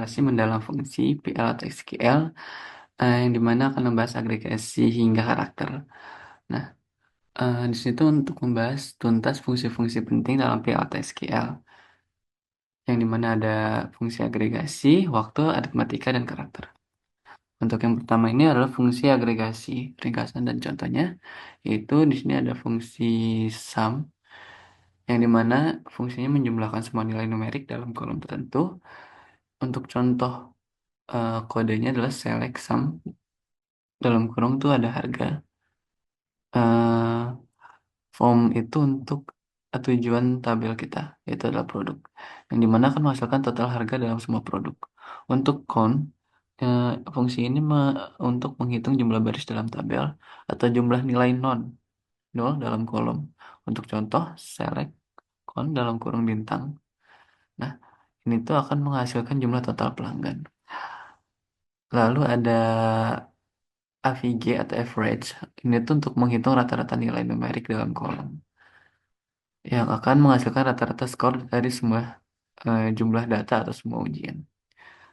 Masih mendalam fungsi PL atau SQL yang dimana akan membahas agregasi hingga karakter. Nah, di situ untuk membahas tuntas fungsi-fungsi penting dalam PL atau SQL yang dimana ada fungsi agregasi, waktu, aritmatika, dan karakter. Untuk yang pertama ini adalah fungsi agregasi, ringkasan dan contohnya, yaitu di sini ada fungsi sum yang dimana fungsinya menjumlahkan semua nilai numerik dalam kolom tertentu. Untuk contoh kodenya adalah select sum, dalam kurung tuh ada harga. eh Form itu untuk tujuan tabel kita, yaitu adalah produk, yang dimana akan menghasilkan total harga dalam semua produk. Untuk count, eh, fungsi ini untuk menghitung jumlah baris dalam tabel atau jumlah nilai nol dalam kolom. Untuk contoh, select count dalam kurung bintang. Nah, ini tuh akan menghasilkan jumlah total pelanggan. Lalu ada AVG atau average. Ini tuh untuk menghitung rata-rata nilai numerik dalam kolom, yang akan menghasilkan rata-rata skor dari semua jumlah data atau semua ujian.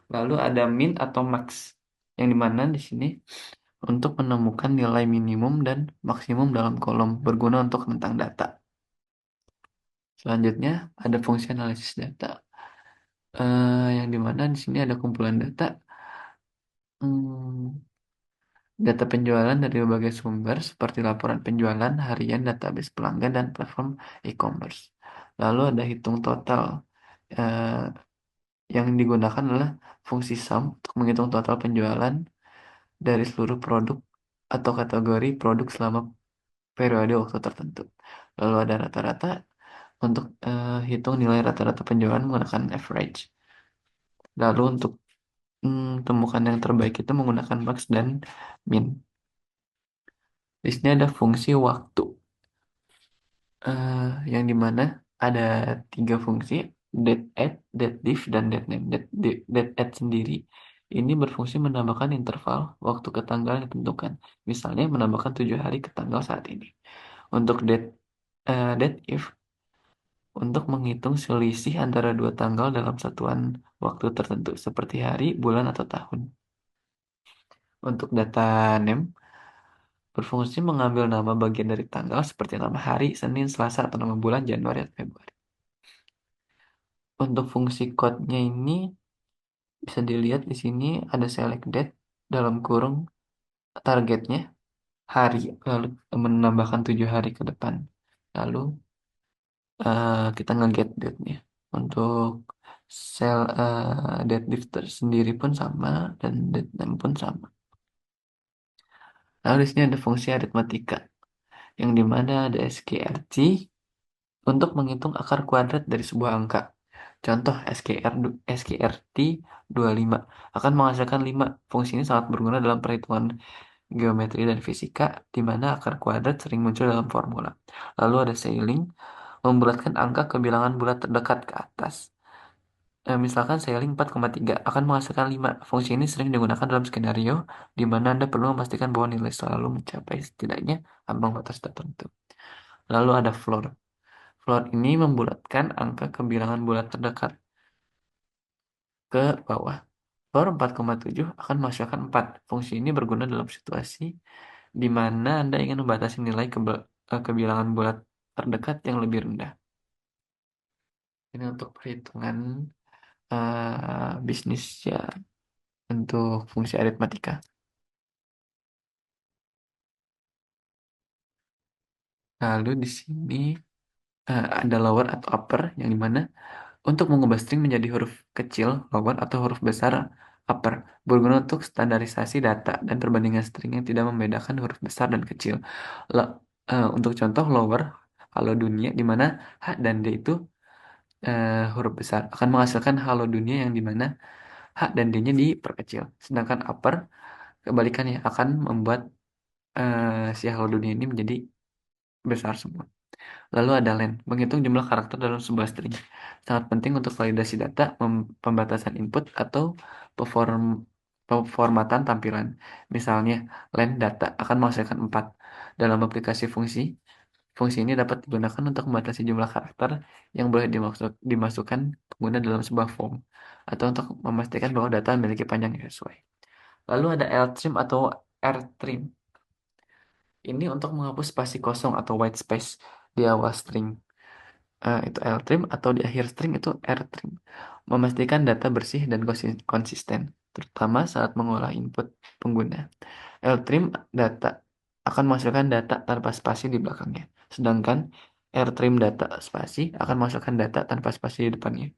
Lalu ada min atau max, yang dimana di sini untuk menemukan nilai minimum dan maksimum dalam kolom berguna untuk tentang data. Selanjutnya ada fungsi analisis data, yang dimana di sini ada kumpulan data, hmm, data penjualan dari berbagai sumber seperti laporan penjualan harian, database pelanggan, dan platform e-commerce. Lalu ada hitung total. eh, Yang digunakan adalah fungsi sum untuk menghitung total penjualan dari seluruh produk atau kategori produk selama periode waktu tertentu. Lalu ada rata-rata untuk hitung nilai rata-rata penjualan menggunakan average. Lalu untuk temukan yang terbaik itu menggunakan max dan min. Di sini ada fungsi waktu, eh, yang dimana ada tiga fungsi: date add, date diff, dan date name. Date add sendiri ini berfungsi menambahkan interval waktu ke tanggal yang ditentukan. Misalnya menambahkan 7 hari ke tanggal saat ini. Untuk date if untuk menghitung selisih antara dua tanggal dalam satuan waktu tertentu seperti hari, bulan, atau tahun. Untuk data name berfungsi mengambil nama bagian dari tanggal seperti nama hari, Senin, Selasa, atau nama bulan Januari atau Februari. Untuk fungsi code-nya ini bisa dilihat di sini ada select date dalam kurung targetnya hari, lalu menambahkan 7 hari ke depan. Lalu kita nge-get date-nya. Untuk date diff sendiri pun sama dan date name pun sama. Lalu di sini ada fungsi aritmatika yang dimana ada SQRT untuk menghitung akar kuadrat dari sebuah angka. Contoh SQRT 25 akan menghasilkan 5. Fungsi ini sangat berguna dalam perhitungan geometri dan fisika, di mana akar kuadrat sering muncul dalam formula. Lalu ada ceiling, membulatkan angka ke bilangan bulat terdekat ke atas. Misalkan ceiling 4,3 akan menghasilkan 5. Fungsi ini sering digunakan dalam skenario di mana Anda perlu memastikan bahwa nilai selalu mencapai setidaknya ambang batas tertentu. Lalu ada floor. Floor ini membulatkan angka ke bilangan bulat terdekat ke bawah. Floor 4,7 akan menghasilkan 4. Fungsi ini berguna dalam situasi di mana Anda ingin membatasi nilai ke bilangan bulat terdekat yang lebih rendah. Ini untuk perhitungan bisnis ya, untuk fungsi aritmatika. Lalu di sini ada lower atau upper, yang dimana untuk mengubah string menjadi huruf kecil lower atau huruf besar upper berguna untuk standarisasi data dan perbandingan string yang tidak membedakan huruf besar dan kecil. Untuk contoh lower, halo dunia, di mana H dan D itu huruf besar akan menghasilkan halo dunia, yang dimana H dan D-nya diperkecil. Sedangkan upper kebalikannya akan membuat si halo dunia ini menjadi besar semua. Lalu ada len, menghitung jumlah karakter dalam sebuah string. Sangat penting untuk validasi data, pembatasan input, atau perform peformatan tampilan. Misalnya, len data akan menghasilkan 4 dalam aplikasi fungsi. Fungsi ini dapat digunakan untuk membatasi jumlah karakter yang boleh dimasukkan pengguna dalam sebuah form, atau untuk memastikan bahwa data memiliki panjang yang sesuai. Lalu ada LTrim atau RTrim. Ini untuk menghapus spasi kosong atau white space di awal string. Itu LTrim, atau di akhir string itu RTrim. Memastikan data bersih dan konsisten, terutama saat mengolah input pengguna. LTrim data akan menghasilkan data tanpa spasi di belakangnya, sedangkan RTrim data spasi akan menghasilkan data tanpa spasi di depannya.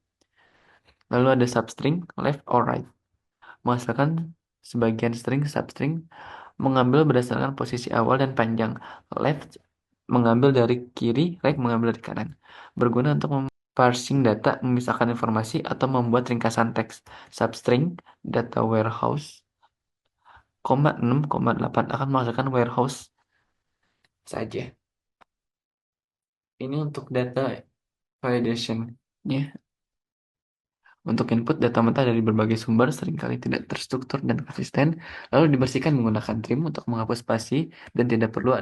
Lalu ada substring, left or right. Menghasilkan sebagian string, substring mengambil berdasarkan posisi awal dan panjang. Left mengambil dari kiri, right mengambil dari kanan. Berguna untuk parsing data, memisahkan informasi, atau membuat ringkasan teks. Substring, data warehouse, 6, 8 akan menghasilkan warehouse saja. Ini untuk data validation-nya. Untuk input data mentah dari berbagai sumber seringkali tidak terstruktur dan konsisten, lalu dibersihkan menggunakan trim untuk menghapus spasi dan tidak perlu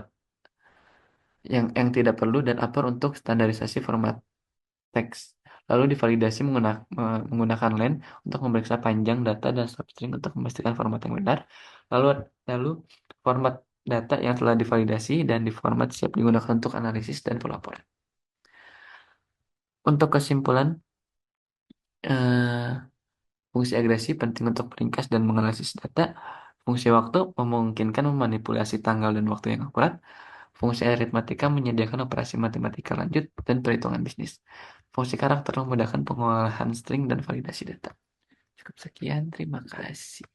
yang tidak perlu, dan upper untuk standarisasi format teks. Lalu divalidasi menggunakan len untuk memeriksa panjang data dan substring untuk memastikan format yang benar. Lalu format data yang telah divalidasi dan diformat siap digunakan untuk analisis dan pelaporan. Untuk kesimpulan, eh, fungsi agresi penting untuk meringkas dan menganalisis data. Fungsi waktu memungkinkan memanipulasi tanggal dan waktu yang akurat. Fungsi aritmatika menyediakan operasi matematika lanjut dan perhitungan bisnis. Fungsi karakter memudahkan pengolahan string dan validasi data. Cukup sekian, terima kasih.